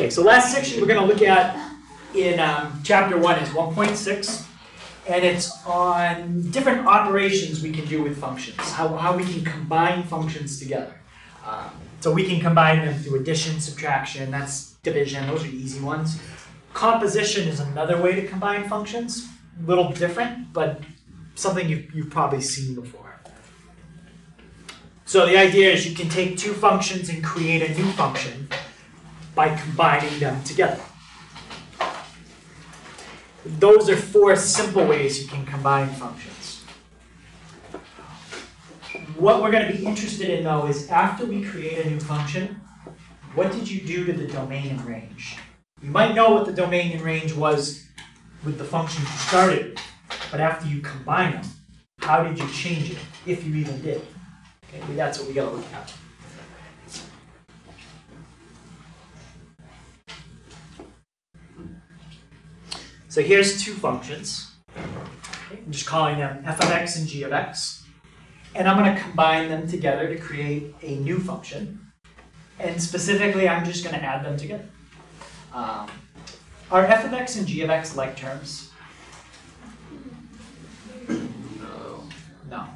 Okay, so last section we're going to look at in chapter 1 is 1.6, and it's on different operations we can do with functions, how we can combine functions together. So we can combine them through addition, subtraction, that's division, those are the easy ones. Composition is another way to combine functions, a little different, but something you've probably seen before. So the idea is you can take two functions and create a new function by combining them together. Those are 4 simple ways you can combine functions. What we're going to be interested in, though, is after we create a new function, what did you do to the domain and range? You might know what the domain and range was with the function you started with, but after you combine them, how did you change it, if you even did? Okay, that's what we got to look at. So here's 2 functions. Okay, I'm just calling them f of x and g of x. And I'm going to combine them together to create a new function. And specifically, I'm just going to add them together. Are f of x and g of x like terms? No.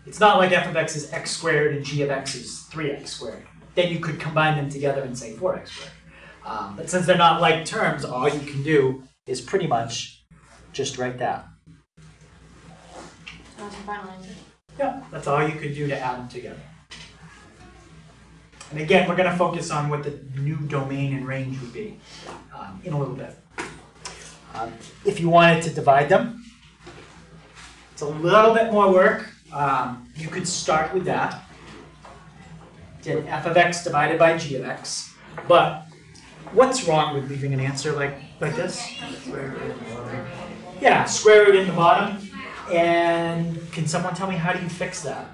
It's not like f of x is x squared and g of x is 3x squared. Then you could combine them together and say 4x squared. But since they're not like terms, all you can do is pretty much just write that. That's the final answer. Yeah, that's all you could do to add them together. And again, we're going to focus on what the new domain and range would be in a little bit. If you wanted to divide them, it's a little bit more work. You could start with that. Did f of x divided by g of x. But what's wrong with leaving an answer like this? Yeah, square root in the bottom. And can someone tell me how do you fix that?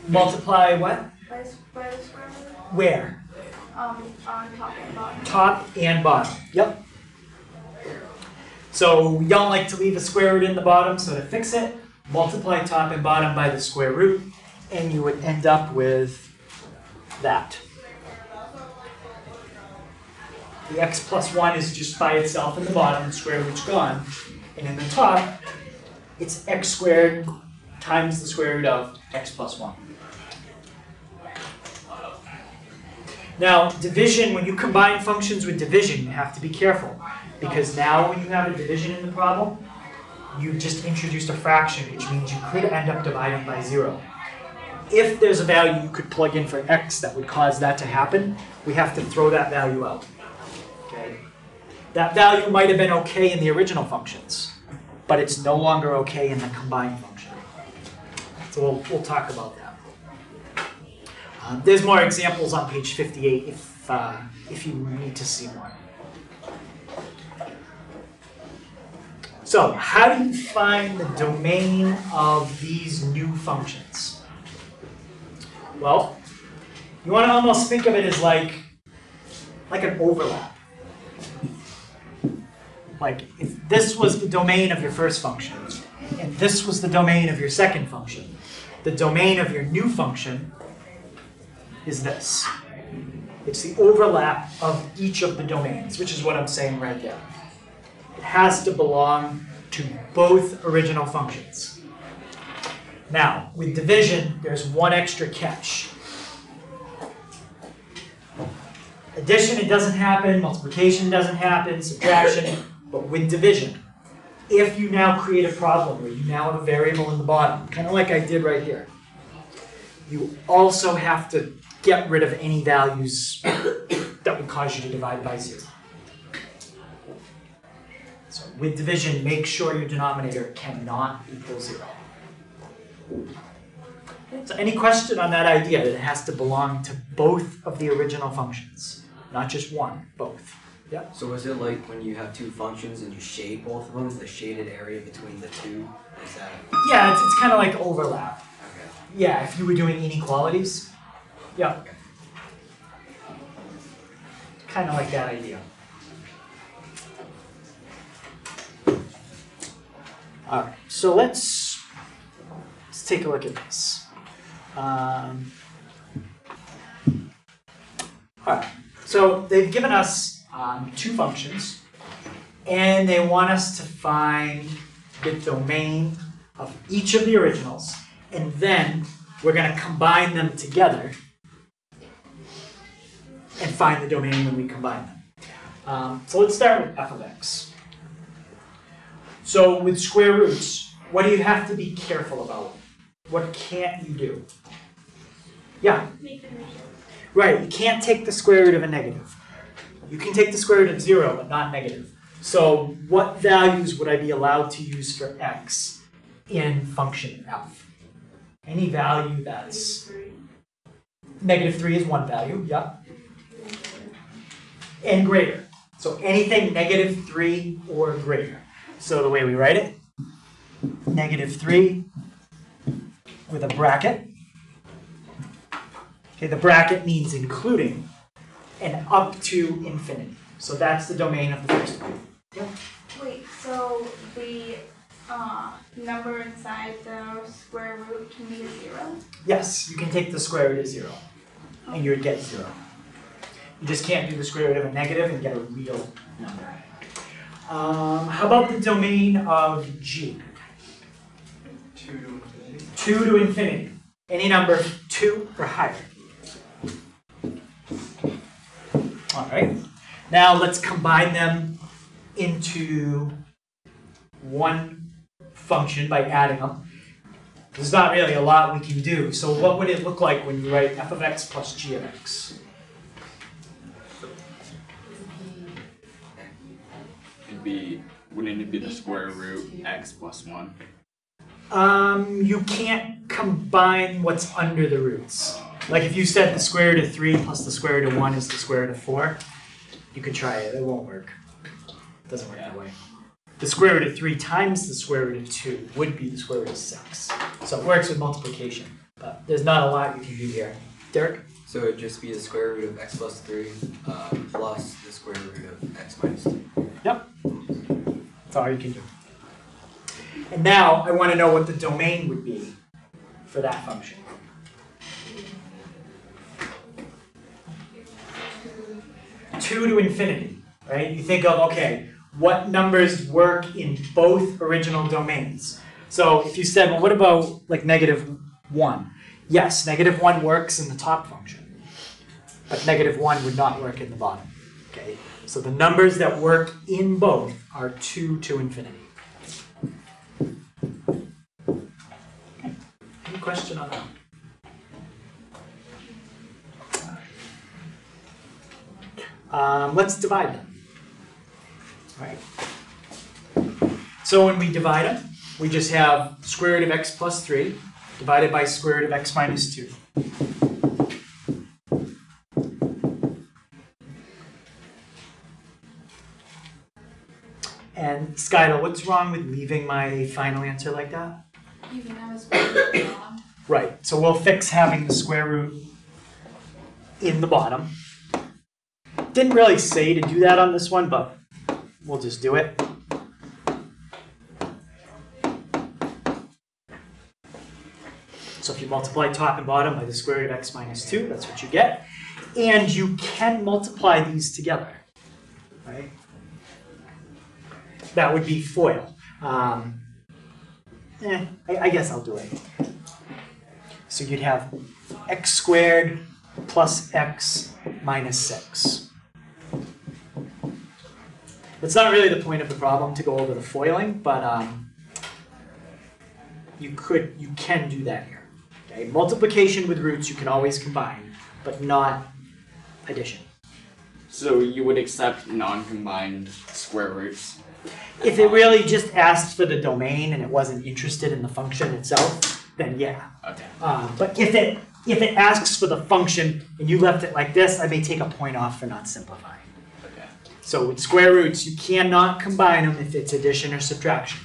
Multiply what? By the square root. Where? On top and bottom. Top and bottom. Yep. So we don't like to leave a square root in the bottom, so to fix it, multiply top and bottom by the square root, and you would end up with that. The x plus 1 is just by itself in the bottom, the square root's gone. And in the top, it's x squared times the square root of x plus 1. Now, division, when you combine functions with division, you have to be careful. Because now when you have a division in the problem, you just introduced a fraction, which means you could end up dividing by 0. If there's a value you could plug in for x that would cause that to happen, we have to throw that value out. Okay? That value might have been okay in the original functions, but it's no longer okay in the combined function. So we'll talk about that. There's more examples on page 58 if you need to see more. So how do you find the domain of these new functions? Well, you want to almost think of it as like an overlap. Like if this was the domain of your first function, and this was the domain of your second function, the domain of your new function is this. It's the overlap of each of the domains, which is what I'm saying right there. It has to belong to both original functions. Now, with division, there's one extra catch. Addition, it doesn't happen. Multiplication doesn't happen. Subtraction. But with division, if you now create a problem where you now have a variable in the bottom, kind of like I did right here, you also have to get rid of any values that would cause you to divide by 0. So with division, make sure your denominator cannot equal 0. So any question on that idea that it has to belong to both of the original functions, not just one, both. Yeah. So is it like when you have two functions and you shade both of them, the shaded area between the two? Is that? Yeah, it's kind of like overlap. Okay. Yeah, if you were doing inequalities. Yeah. Okay. Kind of like that idea. All right, so let's take a look at this. Alright, so they've given us two functions, and they want us to find the domain of each of the originals, and then we're going to combine them together and find the domain when we combine them. So let's start with f of x. So with square roots, what do you have to be careful about? What can't you do? Yeah? Make them negative. Right, you can't take the square root of a negative. You can take the square root of 0, but not negative. So what values would I be allowed to use for x in function f? Any value that's... Negative 3 is one value, yeah. And greater. So anything negative 3 or greater. So the way we write it, negative 3 with a bracket. Okay, the bracket means including and up to infinity. So that's the domain of the first one. Yep. Wait, so the number inside the square root can be a 0? Yes, you can take the square root of 0, and you would get 0. You just can't do the square root of a negative and get a real number. How about the domain of g? 2 to infinity. 2 to infinity. Any number 2 or higher. All right. Now let's combine them into one function by adding them. There's not really a lot we can do. So what would it look like when you write f of x plus g of x? Wouldn't it be the square root x plus 1? You can't combine what's under the roots. Like if you said the square root of 3 plus the square root of 1 is the square root of 4, you could try it. It won't work. It doesn't work that way. The square root of 3 times the square root of 2 would be the square root of 6. So it works with multiplication, but there's not a lot you can do here. Derek? So it would just be the square root of x plus 3 plus the square root of x minus 2. Yep. That's all you can do. And now I want to know what the domain would be for that function. Two to infinity, right? You think of, okay, what numbers work in both original domains? So if you said, well, what about like negative 1? Yes, negative 1 works in the top function, but negative 1 would not work in the bottom, okay? So the numbers that work in both are 2 to infinity. Okay. Any question on that? Let's divide them. All right. So when we divide them, we just have square root of x plus 3 divided by square root of x minus 2. And Skylar, what's wrong with leaving my final answer like that? You can have a square root on. Right, so we'll fix having the square root in the bottom. Didn't really say to do that on this one, but we'll just do it. So if you multiply top and bottom by the square root of x minus 2, that's what you get. And you can multiply these together, right? That would be FOIL. I guess I'll do it. So you'd have x squared plus x minus 6. It's not really the point of the problem to go over the foiling, but you can do that here. Okay? Multiplication with roots you can always combine, but not addition. So you would accept non-combined square roots? If it really just asked for the domain and it wasn't interested in the function itself, then yeah. Okay. But if it asks for the function and you left it like this, I may take a point off for not simplifying. Okay. So with square roots, you cannot combine them if it's addition or subtraction.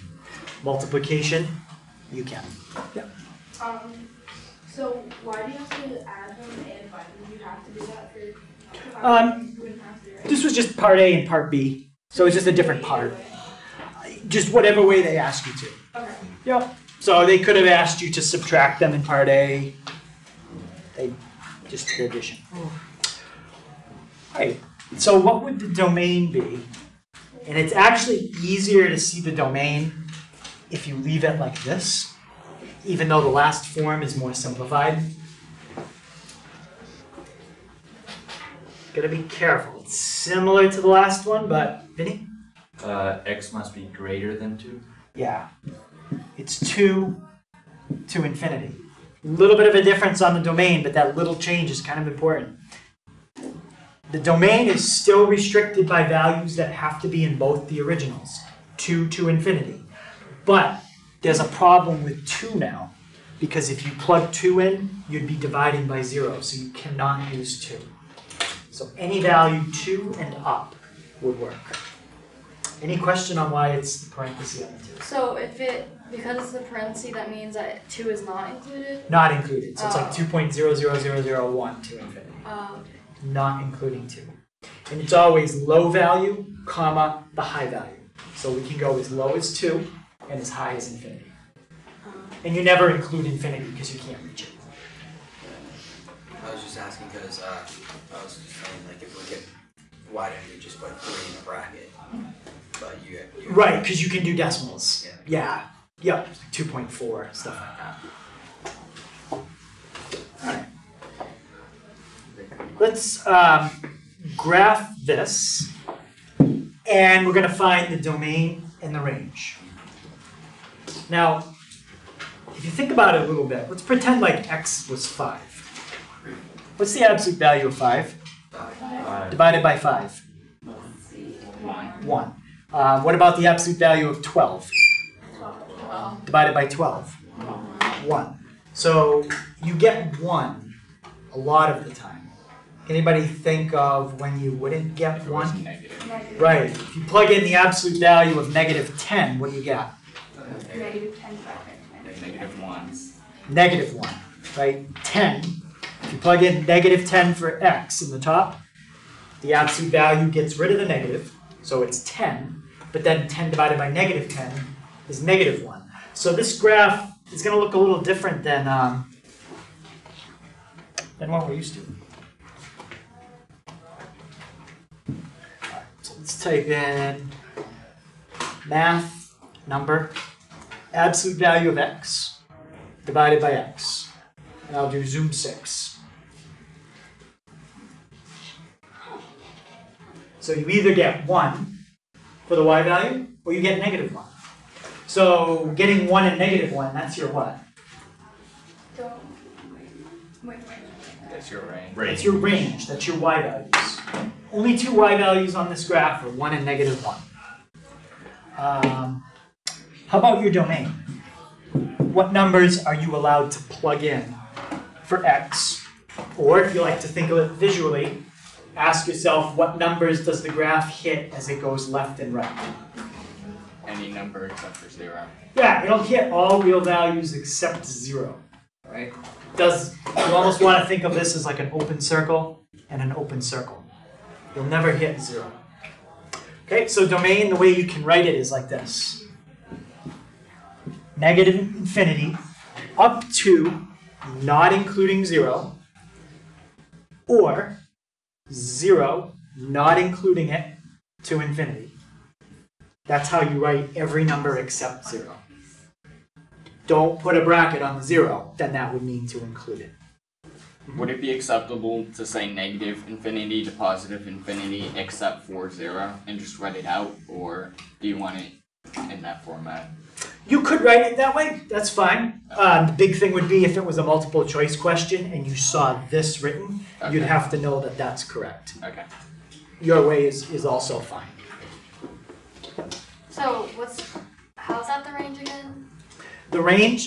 Multiplication, you can. Yeah. So why do you have to add them and divide them? You have to do that for. You wouldn't have to, right? This was just part A and part B, so it's just a different part. Just whatever way they ask you to. Okay. Yeah. So they could have asked you to subtract them in part A. They just did addition. Right. So what would the domain be? And it's actually easier to see the domain if you leave it like this, even though the last form is more simplified. Gotta be careful. It's similar to the last one, but Vinny? X must be greater than 2. Yeah. It's 2 to infinity. A little bit of a difference on the domain, but that little change is kind of important. The domain is still restricted by values that have to be in both the originals, 2 to infinity. But there's a problem with 2 now, because if you plug 2 in, you'd be dividing by 0, so you cannot use 2. So any value 2 and up would work. Any question on why it's the parenthesis on the 2? So because it's the parenthesis, that means that 2 is not included? Not included. So it's like 2.00001 to infinity. Okay. Not including 2. And it's always low value, comma, the high value. So we can go as low as 2 and as high as infinity. And you never include infinity because you can't reach it. I was just asking because I was just saying, like, if we get, why don't you just put 3 in a bracket? But you Right, because you can do decimals. Yeah. Yep. 2.4, stuff like that. Alright. Let's graph this, and we're going to find the domain and the range. Now, if you think about it a little bit, let's pretend like x was 5. What's the absolute value of 5? 5. Divided by 5? 1. What about the absolute value of 12? Divided by 12? 1. So you get 1 a lot of the time. Anybody think of when you wouldn't get 1? Negative. Right. If you plug in the absolute value of -10, what do you get? Negative 10 Negative 1. -1, right? 10. If you plug in -10 for x in the top, the absolute value gets rid of the negative, so it's 10. But then 10 divided by -10 is -1. So this graph is going to look a little different than what we're used to. Alright, so let's type in math number absolute value of x divided by x. And I'll do zoom 6. So you either get 1 for the y value, or you get -1. So getting 1 and -1, that's your what? Wait. That's your range. That's your range, that's your y values. Only 2 y values on this graph are 1 and -1. How about your domain? What numbers are you allowed to plug in for x? Or if you like to think of it visually, ask yourself what numbers does the graph hit as it goes left and right? Any number except for 0. Yeah, it'll hit all real values except 0, right? You almost want to think of this as like an open circle and an open circle. You'll never hit 0. Okay, so domain, the way you can write it is like this. Negative infinity up to not including 0, or 0 not including it to infinity. That's how you write every number except 0. Don't put a bracket on the 0, then that would mean to include it. Would it be acceptable to say negative infinity to positive infinity except for 0 and just write it out? Or do you want it in that format? You could write it that way, that's fine. The big thing would be if it was a multiple choice question and you saw this written, you'd Okay. have to know that that's correct. Okay. Your way is also fine. So how's that the range again? The range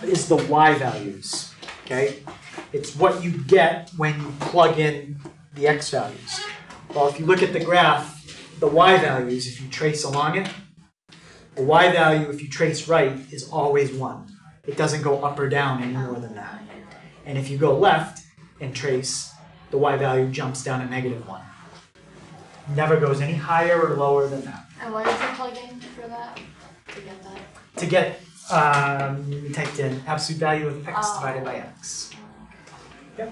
is the y values, okay? It's what you get when you plug in the x values. Well, if you look at the graph, the y values, if you trace along it, the y value, if you trace right, is always 1. It doesn't go up or down any more than that. And if you go left and trace, the y value jumps down to -1. Never goes any higher or lower than that. And what is the plug-in for that? To get that? To get, we typed in absolute value of x divided by x. Yep.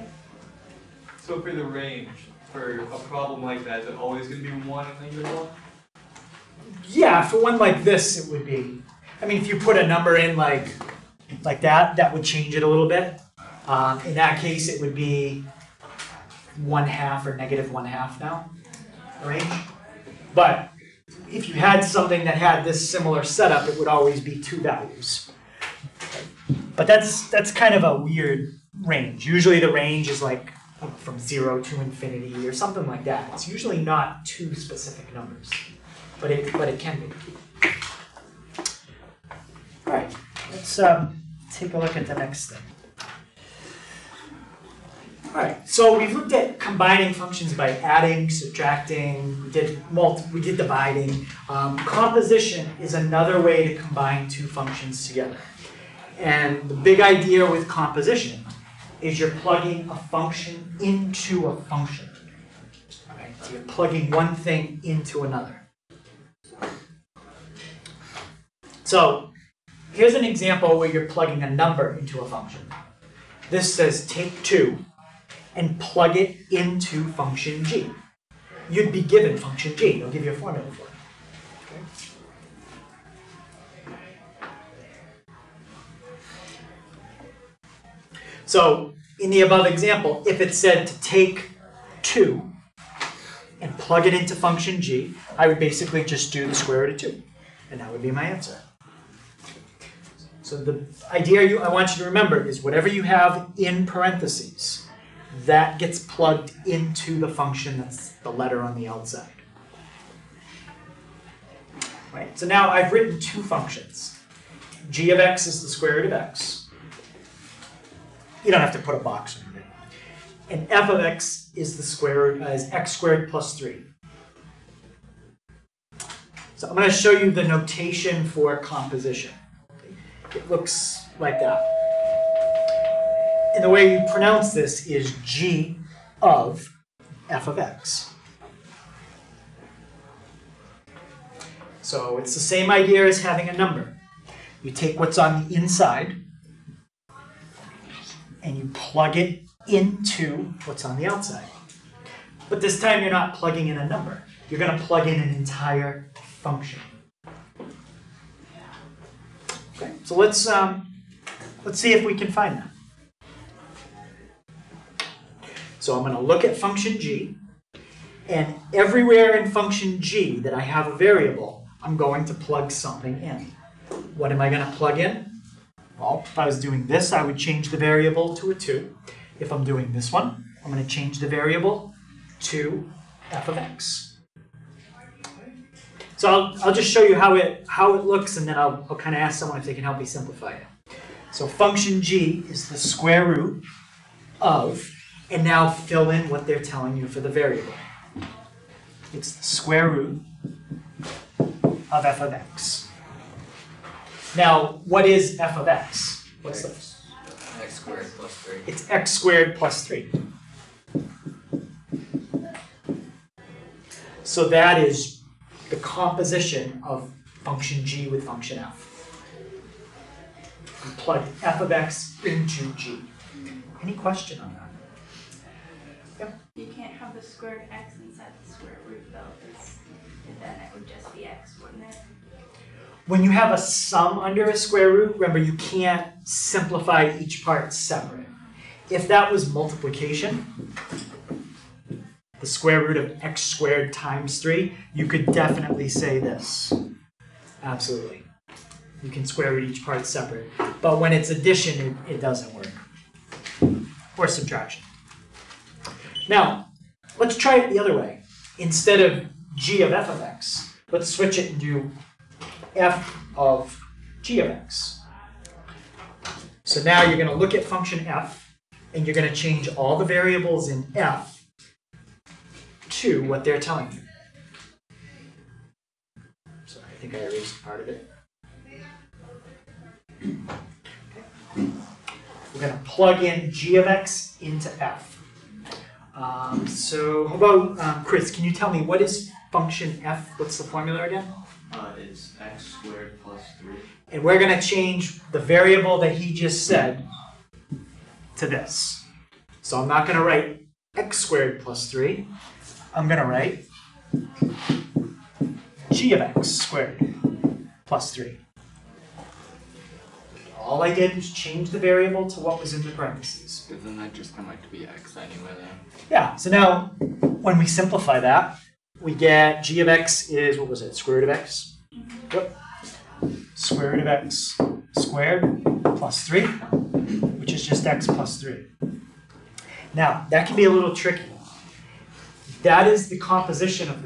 So for the range, for a problem like that, is it always going to be 1 and negative 1? Yeah, for one like this, it would be. I mean, if you put a number in like that, that would change it a little bit. In that case, it would be 1/2 or -1/2 now, range. But if you had something that had this similar setup, it would always be 2 values. But that's kind of a weird range. Usually the range is like from 0 to infinity or something like that. It's usually not 2 specific numbers, but it can be. All right, let's take a look at the next thing. All right, so we've looked at combining functions by adding, subtracting, we did dividing. Composition is another way to combine 2 functions together. And the big idea with composition is you're plugging a function into a function. All right, so you're plugging one thing into another. So here's an example where you're plugging a number into a function. This says take 2 and plug it into function g. You'd be given function g. They'll give you a formula for it. Okay. So in the above example, if it said to take 2 and plug it into function g, I would basically just do the square root of 2. And that would be my answer. So the idea I want you to remember is whatever you have in parentheses, that gets plugged into the function that's the letter on the outside. Right, so now I've written 2 functions. G of x is the square root of x. You don't have to put a box around it. And f of x is the square root, is x squared plus 3. So I'm going to show you the notation for composition. It looks like that. And the way you pronounce this is g of f of x. So it's the same idea as having a number. You take what's on the inside and you plug it into what's on the outside. But this time you're not plugging in a number. You're going to plug in an entire function. Okay, so let's see if we can find that. So I'm going to look at function g, and everywhere in function g that I have a variable, I'm going to plug something in. What am I going to plug in? Well, if I was doing this, I would change the variable to a 2. If I'm doing this one, I'm going to change the variable to f of x. So I'll just show you how it looks, and then I'll kind of ask someone if they can help me simplify it. So function g is the square root of, and now fill in what they're telling you for the variable. It's the square root of f of x. Now, what is f of x? What's this? X squared plus 3. It's x squared plus 3. So that is the composition of function g with function f. We plug f of x into g. Any question on that? Yep. You can't have the squared x inside the square root though, because then it would just be x, wouldn't it? When you have a sum under a square root, remember you can't simplify each part separate. If that was multiplication, the square root of x squared times 3, you could definitely say this. Absolutely. You can square root each part separate. But when it's addition, it doesn't work. Or subtraction. Now, let's try it the other way. Instead of g of f of x, let's switch it and do f of g of x. So now you're going to look at function f, and you're going to change all the variables in f to what they're telling you. Sorry, I think I erased part of it. Okay. We're going to plug in g of x into f. So how about, Chris, can you tell me what is function f? What's the formula again? It's x squared plus 3. And we're going to change the variable that he just said to this. So I'm not going to write x squared plus 3, I'm going to write g of x squared plus 3. All I did was change the variable to what was in the parentheses. Doesn't that just come out to be x anyway then? Yeah, so now when we simplify that, we get g of x is, what was it, square root of x? Yep. Square root of x squared plus 3, which is just x plus 3. Now, that can be a little tricky. That is the composition of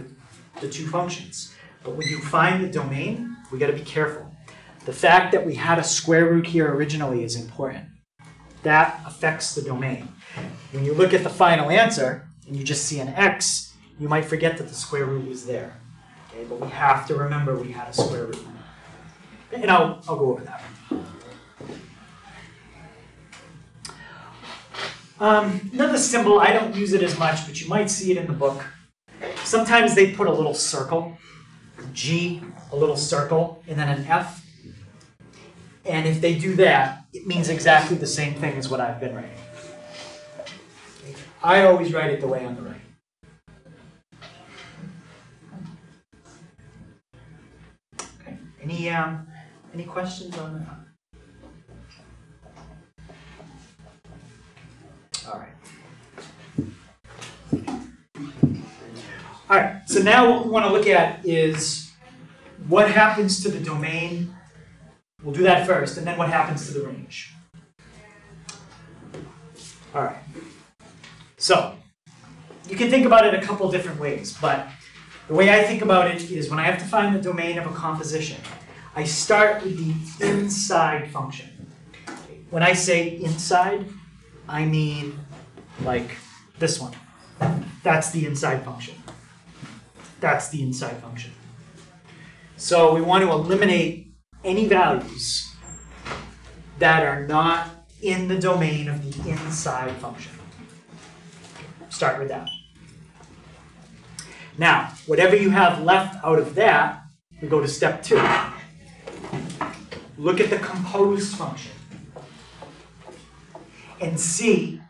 the two functions. But when you find the domain, we got to be careful. The fact that we had a square root here originally is important. That affects the domain. When you look at the final answer and you just see an x, you might forget that the square root was there. Okay, but we have to remember we had a square root. And I'll go over that. Another symbol, I don't use it as much, but you might see it in the book. Sometimes they put a little circle, G, a little circle, and then an F. And if they do that, it means exactly the same thing as what I've been writing. I always write it the way on the right. Okay. Any questions on that? All right. All right, so now what we want to look at is what happens to the domain. We'll do that first, and then what happens to the range. All right. So you can think about it a couple different ways, but the way I think about it is when I have to find the domain of a composition, I start with the inside function. When I say inside, I mean like this one. That's the inside function. That's the inside function. So we want to eliminate any values that are not in the domain of the inside function. Start with that. Now, whatever you have left out of that, we go to step 2. Look at the composed function and see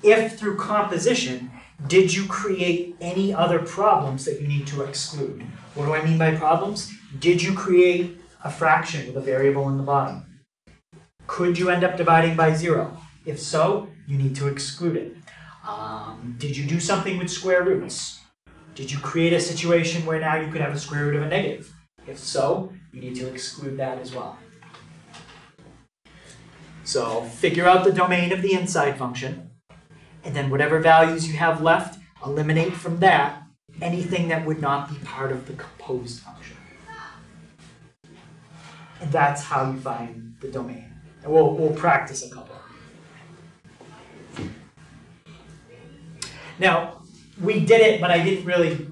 if through composition, did you create any other problems that you need to exclude? What do I mean by problems? Did you create a fraction with a variable in the bottom? Could you end up dividing by 0? If so, you need to exclude it. Did you do something with square roots? Did you create a situation where now you could have a square root of a negative? If so, you need to exclude that as well. So figure out the domain of the inside function, and then whatever values you have left, eliminate from that anything that would not be part of the composed function. And that's how you find the domain. And we'll practice a couple. Now, we did it, but I didn't really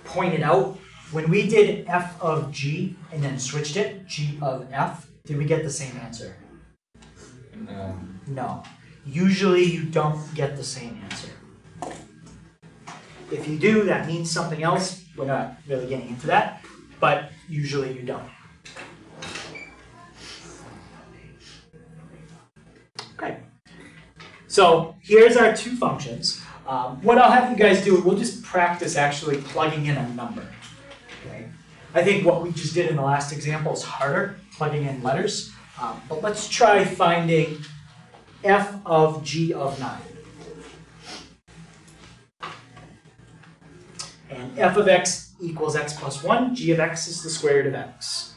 point it out. When we did f of g and then switched it, g of f, did we get the same answer? No. No. Usually you don't get the same answer. If you do, that means something else. We're not really getting into that, but usually you don't. Okay. So here's our two functions. What I'll have you guys do, we'll just practice actually plugging in a number. Okay. I think what we just did in the last example is harder, plugging in letters. But let's try finding f of g of 9. And f of x equals x plus 1. G of x is the square root of x.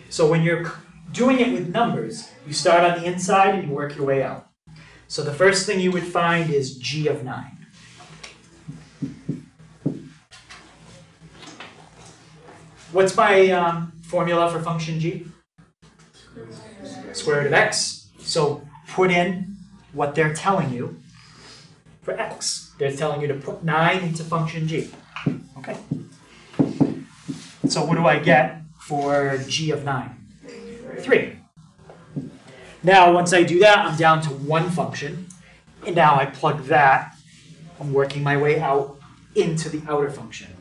So when you're doing it with numbers, you start on the inside and you work your way out. So the first thing you would find is g of 9. What's my formula for function g? Square root of x. So put in what they're telling you for x. They're telling you to put 9 into function g. Okay. So what do I get for g of 9? 3. Now once I do that, I'm down to one function. And now I plug that. I'm working my way out into the outer function.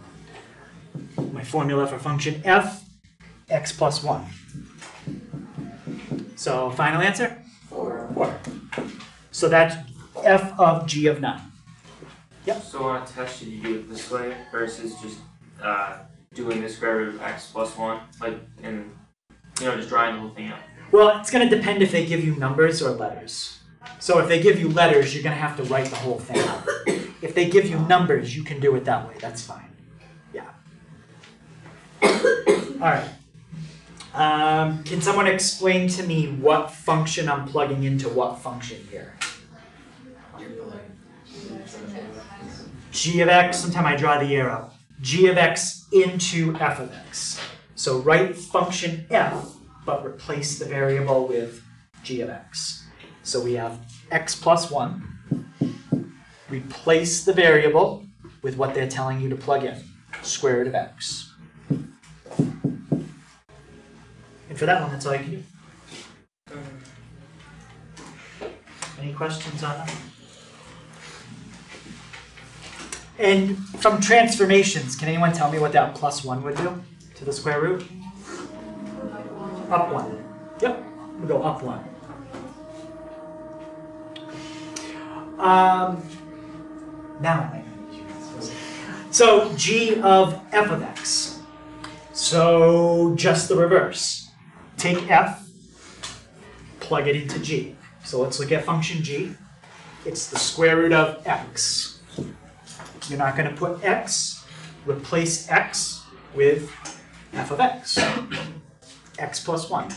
My formula for function f, x plus 1. So final answer? 4. So that's f of g of 9. So on a test, should you do it this way versus just doing the square root of x plus 1? Like, and, just drawing the whole thing out. Well, it's going to depend if they give you numbers or letters. So if they give you letters, you're going to have to write the whole thing out. If they give you numbers, you can do it that way. That's fine. Yeah. All right. Can someone explain to me what function I'm plugging into what function here? G of x, sometime I draw the arrow. G of x into f of x. So write function f, but replace the variable with g of x. So we have x plus 1. Replace the variable with what they're telling you to plug in, square root of x. And for that one, that's all you can do. Any questions on that? And from transformations, can anyone tell me what that plus 1 would do to the square root? Up 1. Yep, we go up 1. Now, so g of f of x. So just the reverse. Take f, plug it into g. So let's look at function g. It's the square root of x. You're not going to put x, replace x with f of x. X plus 1.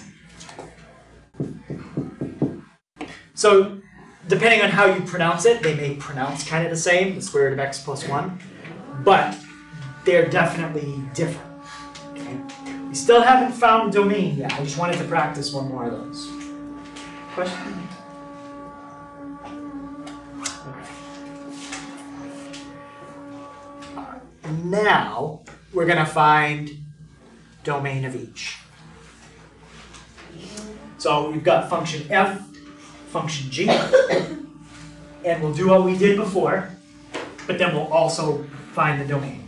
So depending on how you pronounce it, they may pronounce kind of the same, the square root of x plus 1, but they're definitely different. Okay? We still haven't found domain yet. I just wanted to practice one more of those. Question? Now, we're going to find domain of each. So we've got function f, function g, and we'll do what we did before, but then we'll also find the domain.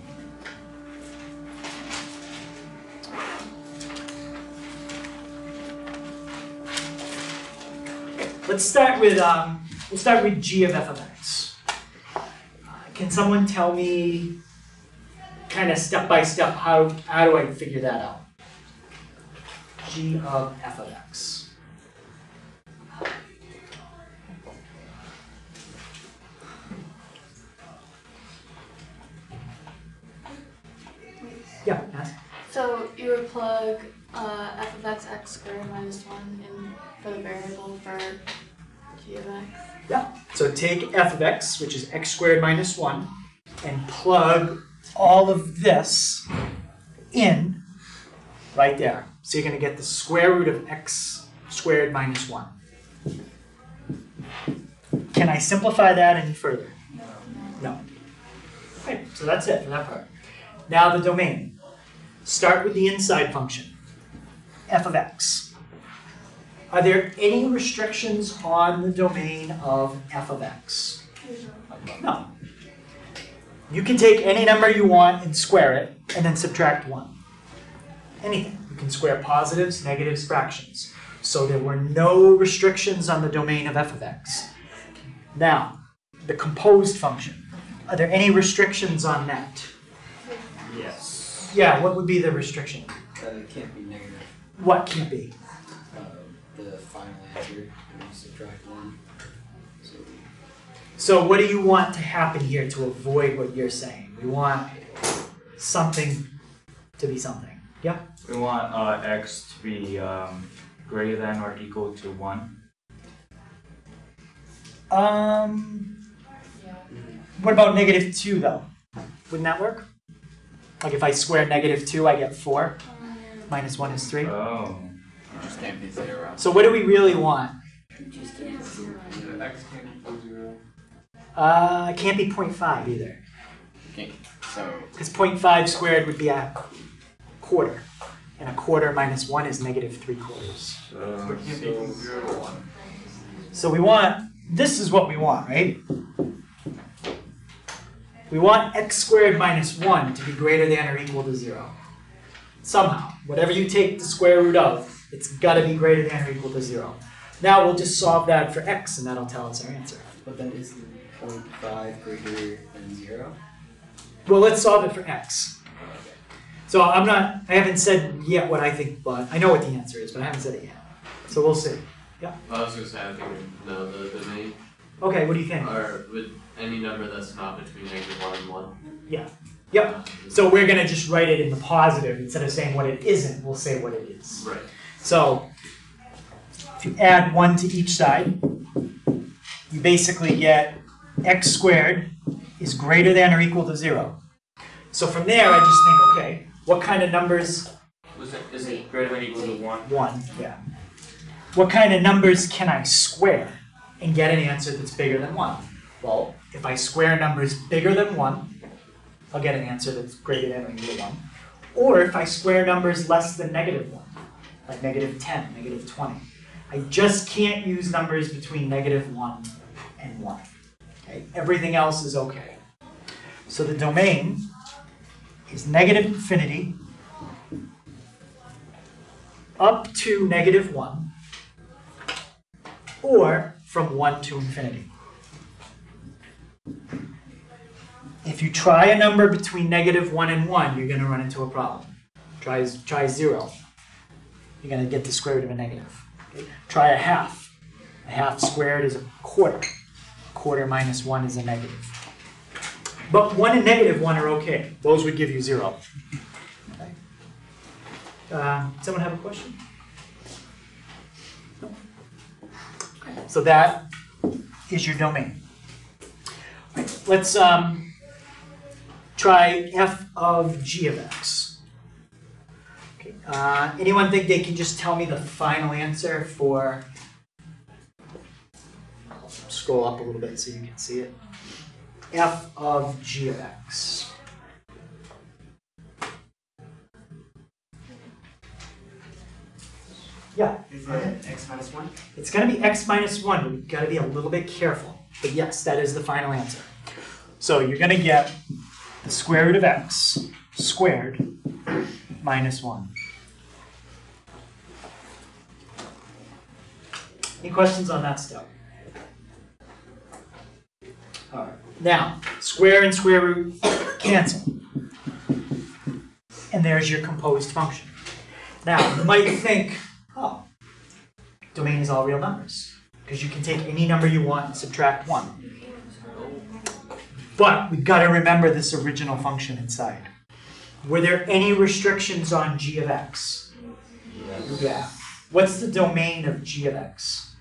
Let's start with we'll start with g of f of x. Can someone tell me, kind of step by step, how do I figure that out? G of f of x. Yeah, ask. So you would plug f of x, x squared minus 1 in for the variable for g of x. Yeah, so take f of x, which is x squared minus 1, and plug all of this in right there. So you're going to get the square root of x squared minus 1. Can I simplify that any further? No. Okay, so that's it for that part. Now the domain. Start with the inside function, f of x. Are there any restrictions on the domain of f of x? No. You can take any number you want and square it, and then subtract 1. Anything. You can square positives, negatives, fractions. So there were no restrictions on the domain of f of x. Now, the composed function. Are there any restrictions on that? Yes. Yeah, what would be the restriction? It can't be negative. What can't be? The final answer, when you subtract 1. So what do you want to happen here to avoid what you're saying? We want something to be something. Yeah? We want x to be greater than or equal to 1. What about negative 2 though? Wouldn't that work? Like if I square negative 2, I get 4. Minus 1 is 3. Oh. You just can't be 0. So what do we really want? The x can't equal 0. It can't be 0.5 either. Okay, so Because 0.5 squared would be a quarter. And a quarter minus 1 is negative 3/4. So it can't be equal 0 to 1. So we want, this is what we want, right? We want x squared minus 1 to be greater than or equal to 0. Somehow, whatever you take the square root of, it's got to be greater than or equal to 0. Now we'll just solve that for x, and that'll tell us our answer. But that isn't 0.5 greater than 0? Well, let's solve it for x. So I haven't said yet what I think, but I know what the answer is, but I haven't said it yet. So we'll see. I was gonna say I think we know the domain. Okay, what do you think? Or with any number that's not between -1 and 1. Yeah. Yep. So we're gonna just write it in the positive instead of saying what it isn't. We'll say what it is. Right. So if you add 1 to each side, you basically get x squared is greater than or equal to 0. So from there, I just think, okay, what kind of numbers? Is it greater than or equal to 1? 1, yeah. What kind of numbers can I square and get an answer that's bigger than 1? Well, if I square numbers bigger than 1, I'll get an answer that's greater than or equal to 1. Or if I square numbers less than -1, like -10, -20. I just can't use numbers between -1 and 1. Okay? Everything else is okay. So the domain is -infinity up to -1, or from 1 to infinity. If you try a number between -1 and 1, you're going to run into a problem. Try 0. You're going to get the square root of a negative. Okay? Try a half. A half squared is a quarter. A quarter minus 1 is a negative. But 1 and -1 are okay. Those would give you 0. Okay. Someone have a question? No? So that is your domain. Right, let's try f of g of x. Okay. Anyone think they can just tell me the final answer for? Scroll up a little bit so you can see it. F of g of x. Yeah. Is it x minus 1? It's going to be x minus 1, but we've got to be a little bit careful. But yes, that is the final answer. So you're going to get the square root of x squared minus 1. Any questions on that stuff? All right. Now, square and square root cancel. And there's your composed function. Now, you might think, oh, domain is all real numbers. Because you can take any number you want and subtract 1. But we've got to remember this original function inside. Were there any restrictions on g of x? Yes. Yeah. What's the domain of g of x?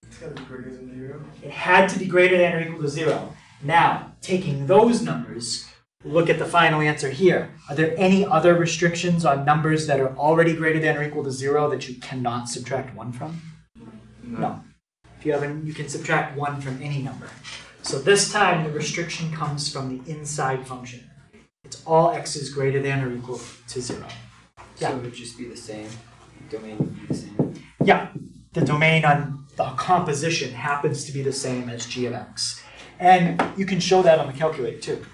It's got to be greater than 0. It had to be greater than or equal to 0. Now, taking those numbers, look at the final answer here. Are there any other restrictions on numbers that are already greater than or equal to 0 that you cannot subtract 1 from? No. If you haven't, you can subtract 1 from any number. So this time, the restriction comes from the inside function. It's all x's greater than or equal to 0. Yeah. So it would just be the same. Domain would be the same. Yeah. The domain on the composition happens to be the same as g of x. And you can show that on the calculator too.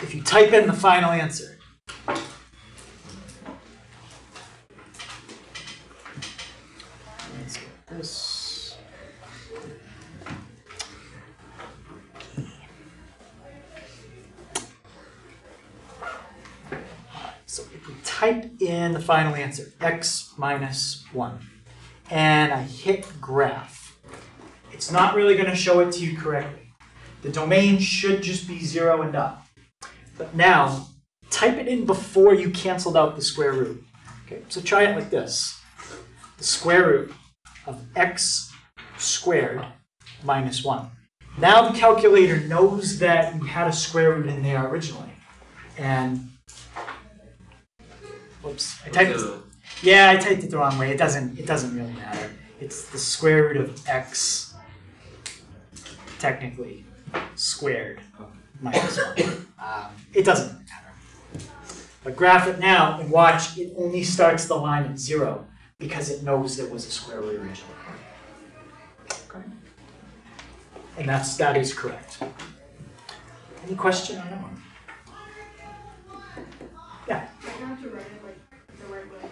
If you type in the final answer, let's get this. So if we type in the final answer, x minus 1, and I hit graph, it's not really going to show it to you correctly. The domain should just be 0 and up. But now, type it in before you canceled out the square root. Okay, so try it like this. The square root of x squared minus 1. Now the calculator knows that you had a square root in there originally. And, whoops, I typed it the wrong way. It doesn't really matter. It's the square root of x, technically, squared minus 1. It doesn't really matter. But graph it now and watch, it only starts the line at 0 because it knows there was a square root originally. Okay? And that is correct. Any question on that one? Yeah. I have to write it like the right way.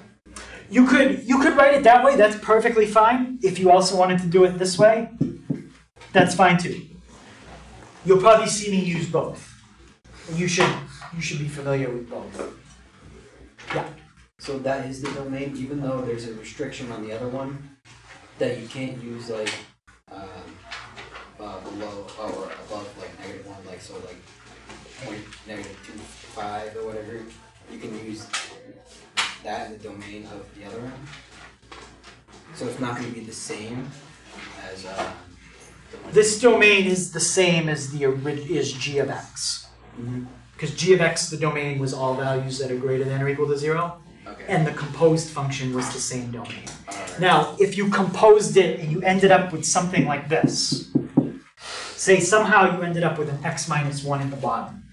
You could write it that way, that's perfectly fine. If you also wanted to do it this way, that's fine too. You'll probably see me use both. You should be familiar with both. Yeah. So that is the domain, even though there's a restriction on the other one, that you can't use like below or above like -1, like so like -2.5 or whatever. You can use that in the domain of the other one. So it's not going to be the same as the one. This domain is the same as is g of x. Because g of x, the domain was all values that are greater than or equal to 0. Okay. And the composed function was the same domain. Alright. Now, if you composed it and you ended up with something like this, say somehow you ended up with an x minus 1 at the bottom,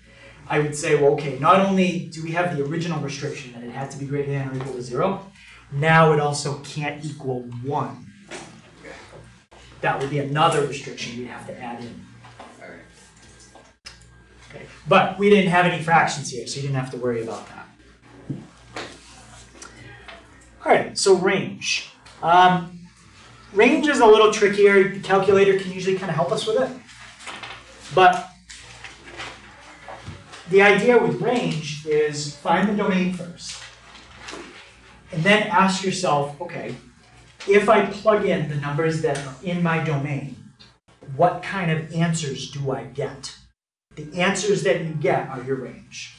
I would say, well, okay, not only do we have the original restriction that it had to be greater than or equal to 0, now it also can't equal 1. Okay. That would be another restriction we'd have to add in. Alright. Okay. But we didn't have any fractions here, so you didn't have to worry about that. All right, so range. Range is a little trickier. The calculator can usually kind of help us with it. But the idea with range is find the domain first. And then ask yourself, okay, if I plug in the numbers that are in my domain, what kind of answers do I get? The answers that you get are your range.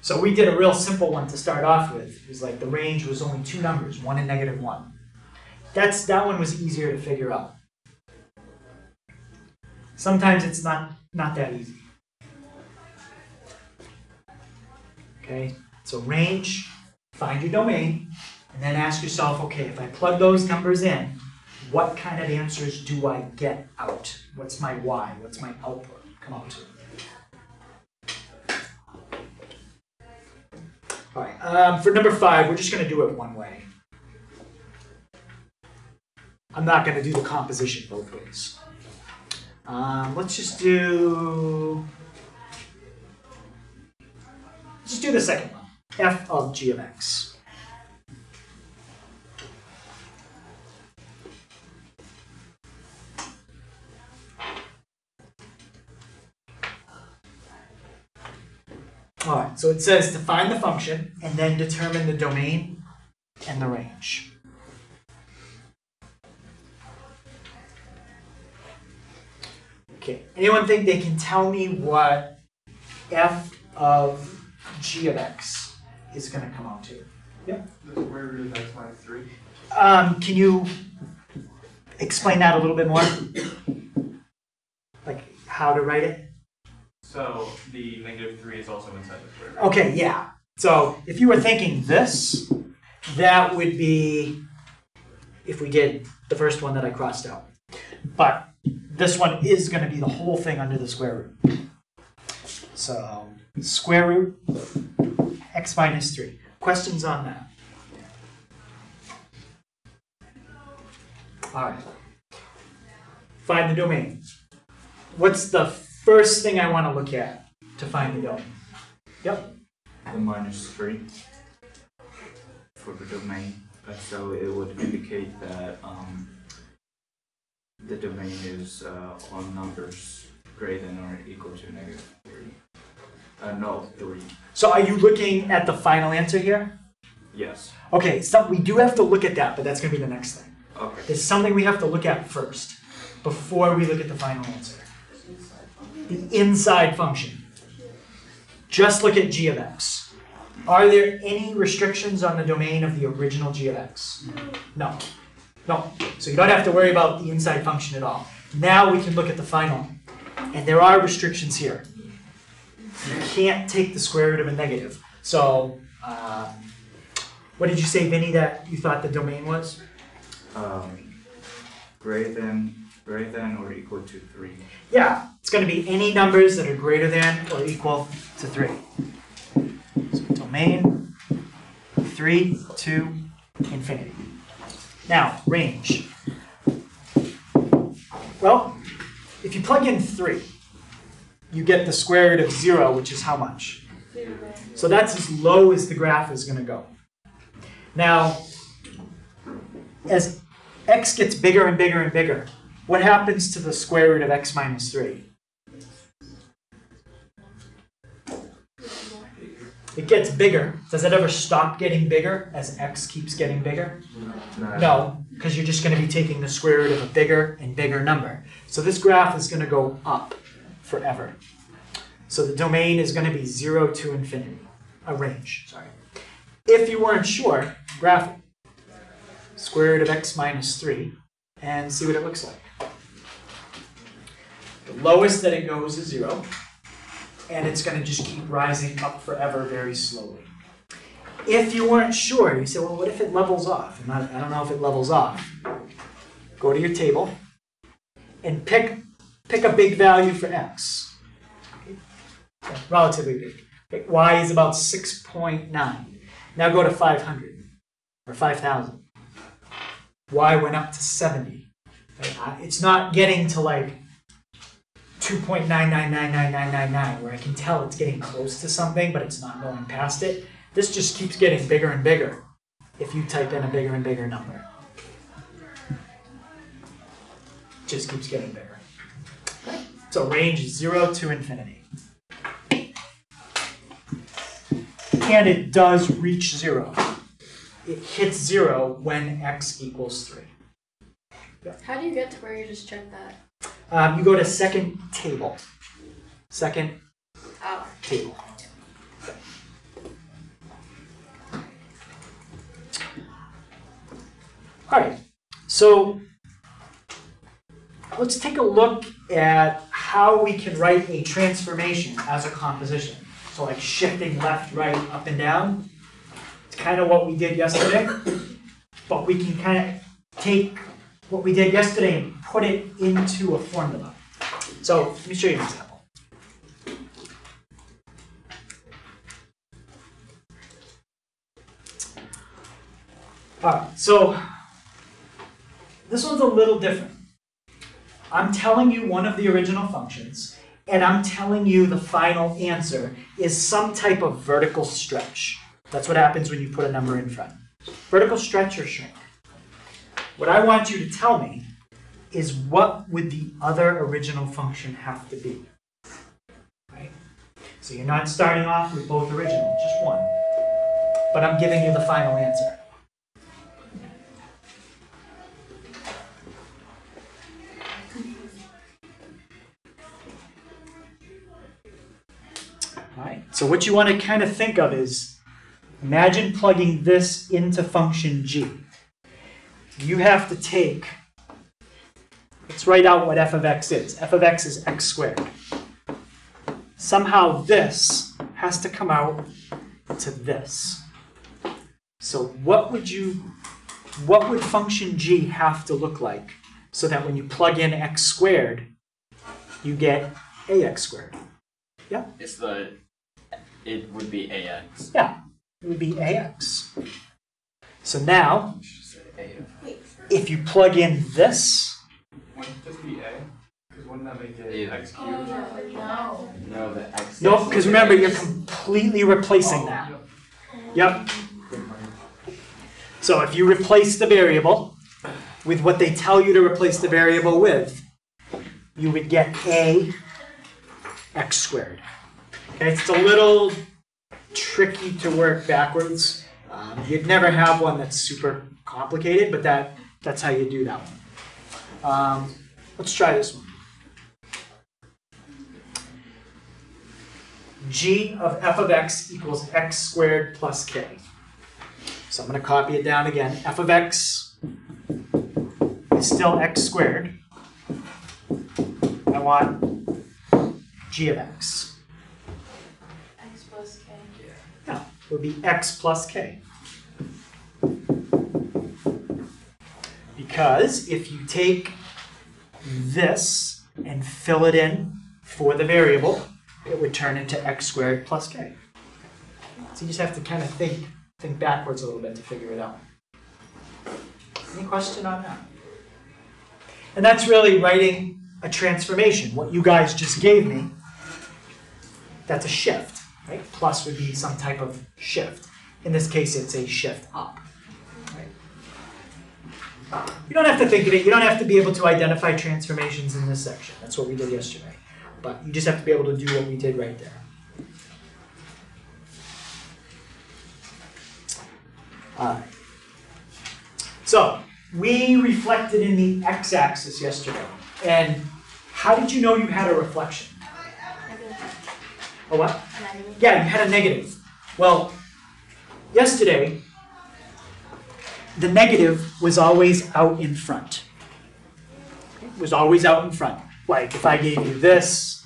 So we did a real simple one to start off with. It was like the range was only 2 numbers, 1 and -1. That one was easier to figure out. Sometimes it's not that easy. Okay, so range, find your domain, and then ask yourself, okay, if I plug those numbers in, what kind of answers do I get out? What's my y? What's my output come out to? All right, for number 5, we're just going to do it one way. I'm not going to do the composition both ways. Let's just do the second one, f of g of x. All right, so it says to find the function and then determine the domain and the range. Okay, anyone think they can tell me what f of g of x is going to come out to? Yep. The square root of x minus 3. Can you explain that a little bit more? Like how to write it? So the -3 is also inside the square root. Okay, yeah. So if you were thinking this, that would be if we did the first one that I crossed out. But this one is going to be the whole thing under the square root. So square root x minus 3. Questions on that? All right. Find the domain. What's the first thing I want to look at to find the domain? Yep. The -3 for the domain. So it would indicate that the domain is all numbers greater than or equal to -3. No, 3. So are you looking at the final answer here? Yes. Okay, so we do have to look at that, but that's going to be the next thing. Okay. There's something we have to look at first before we look at the final answer. The inside function. Just look at g of x. Are there any restrictions on the domain of the original g of x? No. No. So you don't have to worry about the inside function at all. Now we can look at the final. And there are restrictions here. You can't take the square root of a negative. So, what did you say, Vinny, that you thought the domain was? Greater than or equal to 3. Yeah, it's going to be any numbers that are greater than or equal to 3. So domain 3 to infinity. Now, range. Well, if you plug in 3, you get the square root of 0, which is how much? 0. So that's as low as the graph is going to go. Now, as x gets bigger and bigger and bigger, what happens to the square root of x minus 3? It gets bigger. Does it ever stop getting bigger as x keeps getting bigger? No, because you're just going to be taking the square root of a bigger and bigger number. So this graph is going to go up forever. So the domain is going to be 0 to infinity. A range, sorry. If you weren't sure, graph it. Square root of x minus 3 and see what it looks like. The lowest that it goes is 0. And it's going to just keep rising up forever very slowly. If you weren't sure, you say, well, what if it levels off? And I don't know if it levels off. Go to your table and pick a big value for x. Okay. Relatively big. Okay. Y is about 6.9. Now go to 500 or 5,000. Y went up to 70. Okay. It's not getting to like 2.9999999, where I can tell it's getting close to something, but it's not going past it. This just keeps getting bigger and bigger if you type in a bigger and bigger number. It just keeps getting bigger. Okay. So range is 0 to infinity. And it does reach 0. It hits 0 when x equals 3. Yeah. How do you get to where you just checked that? You go to second table. Second table. All right, so let's take a look at how we can write a transformation as a composition. So like shifting left, right, up, and down. It's kind of what we did yesterday, but we can kind of take what we did yesterday and put it into a formula. So let me show you an example. All right, so this one's a little different. I'm telling you one of the original functions, and I'm telling you the final answer is some type of vertical stretch. That's what happens when you put a number in front. Vertical stretch or shrink. What I want you to tell me is what would the other original function have to be? Right? So you're not starting off with both original, just one. But I'm giving you the final answer. All right. So what you want to kind of think of is, imagine plugging this into function g. You have to take, let's write out what f of x is. F of x is x squared. Somehow this has to come out to this. So what would function g have to look like so that when you plug in x squared, you get ax squared? Yeah? It would be ax. Yeah, it would be ax. So now, if you plug in this, Wouldn't it just be a? Because wouldn't that make it x cubed? No, the x. no, because remember, you're completely replacing that. Yep. So if you replace the variable with what they tell you to replace the variable with, you would get a x squared. Okay, it's a little tricky to work backwards. You'd never have one that's super complicated, but that's how you do that one. Let's try this one. G of f of x equals x squared plus k. So I'm going to copy it down again. F of x is still x squared. I want g of x. X plus k. Yeah, it would be x plus k. Because if you take this and fill it in for the variable, it would turn into x squared plus k. So you just have to kind of think backwards a little bit to figure it out. Any question on that? And that's really writing a transformation. What you guys just gave me, that's a shift, right? Plus would be some type of shift. In this case, it's a shift up. Right? You don't have to think of it. You don't have to be able to identify transformations in this section. That's what we did yesterday. But you just have to be able to do what we did right there. Alright. So, we reflected in the x-axis yesterday. And how did you know you had a reflection? A what? Negative. Yeah, you had a negative. Well, yesterday, the negative was always out in front. It was always out in front. Like if I gave you this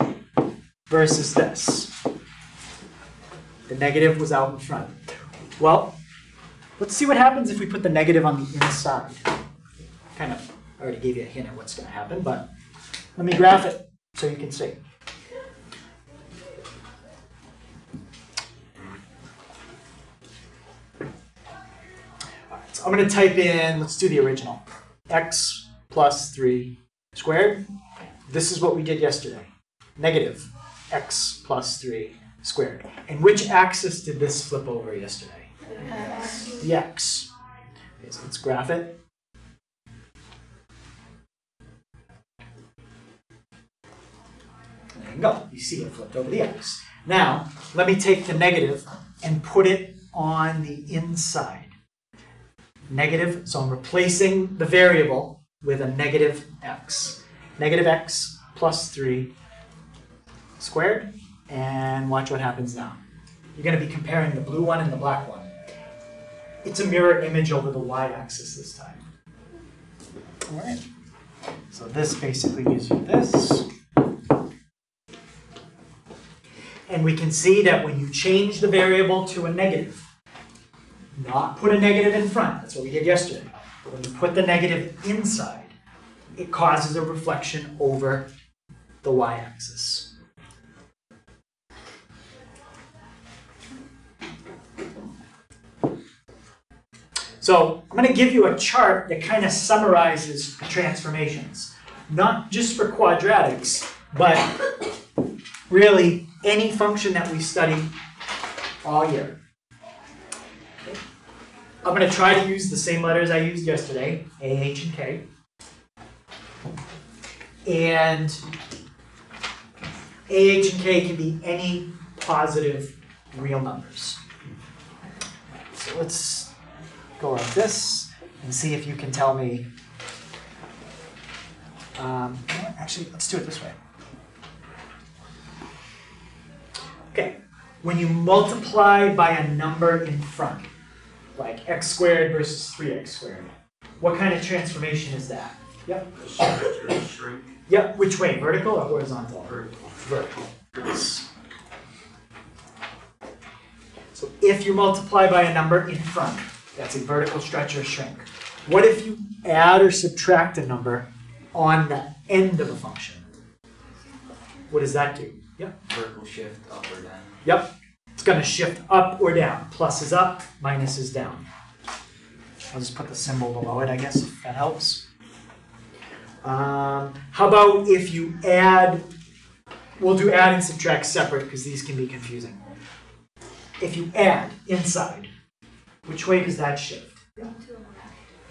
versus this, the negative was out in front. Well, let's see what happens if we put the negative on the inside. Kind of already gave you a hint at what's going to happen, but let me graph it so you can see. I'm going to type in, let's do the original, x plus 3 squared. This is what we did yesterday. Negative x plus 3 squared. And which axis did this flip over yesterday? X. The x. Okay, so let's graph it. There you go. You see it flipped over the x. Now, let me take the negative and put it on the inside. Negative, so I'm replacing the variable with a negative x. Negative x plus 3 squared, and watch what happens now. You're going to be comparing the blue one and the black one. It's a mirror image over the y-axis this time. All right. So this basically gives you this. And we can see that when you change the variable to a negative, not put a negative in front, that's what we did yesterday. But when you put the negative inside, it causes a reflection over the y-axis. So I'm going to give you a chart that kind of summarizes transformations. Not just for quadratics, but really any function that we study all year. I'm going to try to use the same letters I used yesterday, A, H, and K. And A, H, and K can be any positive real numbers. So let's go like this and see if you can tell me. Actually, let's do it this way. Okay, when you multiply by a number in front, like x squared versus 3x squared. What kind of transformation is that? Yep. Shrink. Yep, which way? Vertical or horizontal? Vertical. Vertical. Yes. So if you multiply by a number in front, that's a vertical stretch or shrink. What if you add or subtract a number on the end of a function? What does that do? Yep. Vertical shift up or down. Yep. It's going to shift up or down. Plus is up, minus is down. I'll just put the symbol below it, I guess, if that helps. How about if you add, we'll do add and subtract separate because these can be confusing. If you add inside, which way does that shift?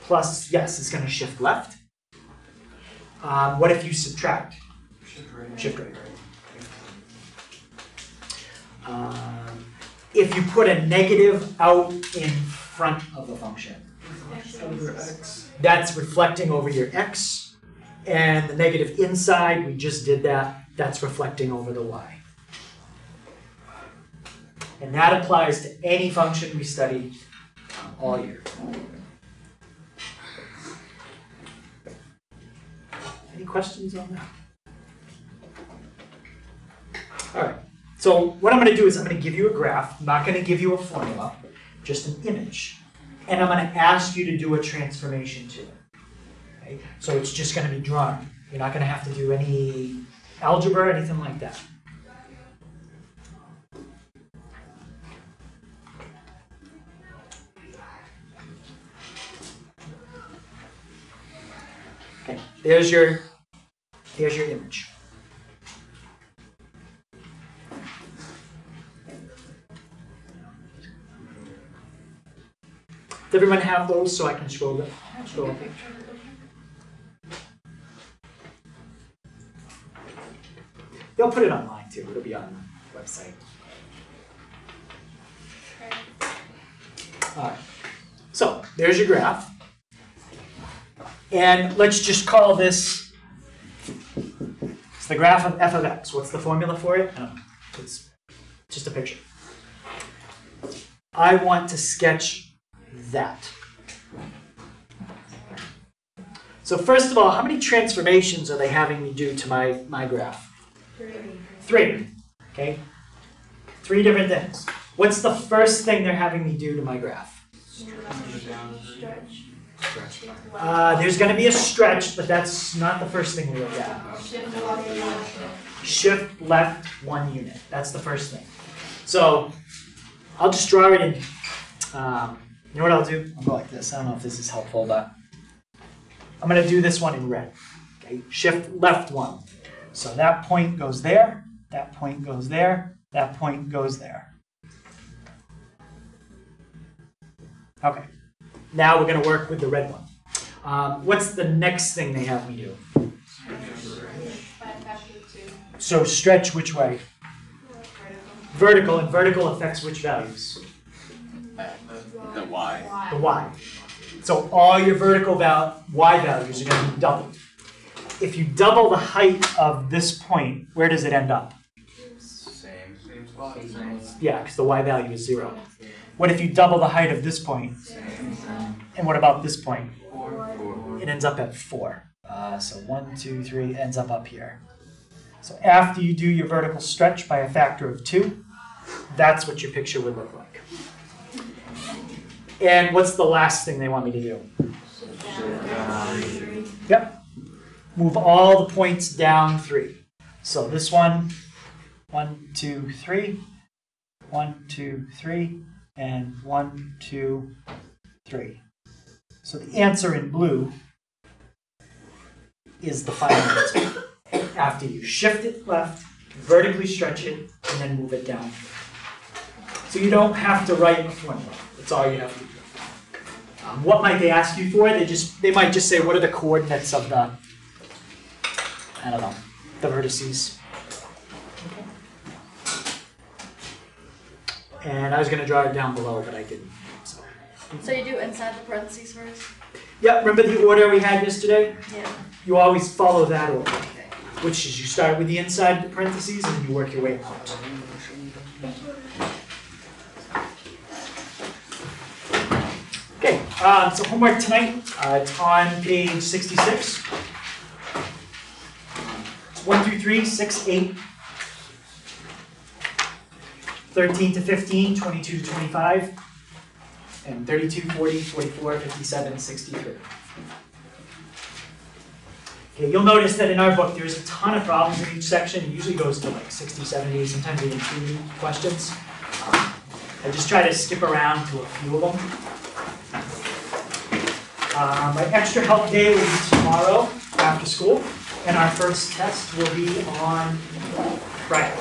Plus, yes, it's going to shift left. What if you subtract? Shift right. If you put a negative out in front of the function, that's reflecting over your x, and the negative inside, we just did that, that's reflecting over the y. And that applies to any function we study all year. Any questions on that? All right. So what I'm going to do is I'm going to give you a graph. I'm not going to give you a formula, just an image. And I'm going to ask you to do a transformation to it. Okay? So it's just going to be drawn. You're not going to have to do any algebra or anything like that. Okay, there's your image. Does everyone have those so I can scroll them? Cool. They'll put it online too. It'll be on the website. All right. So there's your graph. And let's just call this, it's the graph of f of x. What's the formula for it? It's just a picture. I want to sketch that. So first of all, how many transformations are they having me do to my graph? 3. Okay? 3 different things. What's the first thing they're having me do to my graph? There's going to be a stretch, but that's not the first thing we look at. Shift left 1 unit. That's the first thing. So I'll just draw it in. You know what I'll do? I'll go like this. I don't know if this is helpful, but I'm going to do this one in red. Okay, shift left 1. So that point goes there. That point goes there. That point goes there. Okay. Now we're going to work with the red one. What's the next thing they have me do? So stretch which way? Vertical, and vertical affects which values? The y. The y. So all your vertical y values are going to be doubled. If you double the height of this point, where does it end up? Same. Yeah, because the y value is 0. What if you double the height of this point? And what about this point? 4. It ends up at 4. So 1, 2, 3 ends up here. So after you do your vertical stretch by a factor of 2, that's what your picture would look like. And what's the last thing they want me to do? Yep. Move all the points down 3. So this one, 1, 2, 3, 1, 2, 3, and 1, 2, 3. So the answer in blue is the final answer. After you shift it left, vertically stretch it, and then move it down. So you don't have to write a formula. That's all you have to do. What might they ask you for? They might just say, what are the coordinates of the, I don't know, the vertices. And I was going to draw it down below, but I didn't. So you do inside the parentheses first? Yeah, remember the order we had yesterday? Yeah. You always follow that order, which is you start with the inside parentheses and then you work your way out. Okay, so homework tonight, it's on page 66. It's 1 through 3, 6, 8, 13 to 15, 22 to 25, and 32, 40, 44, 57, 63. Okay, you'll notice that in our book there's a ton of problems in each section. It usually goes to like 60, 70, sometimes even 2 questions. I just try to skip around to a few of them. My extra help day will be tomorrow after school, and our first test will be on Friday.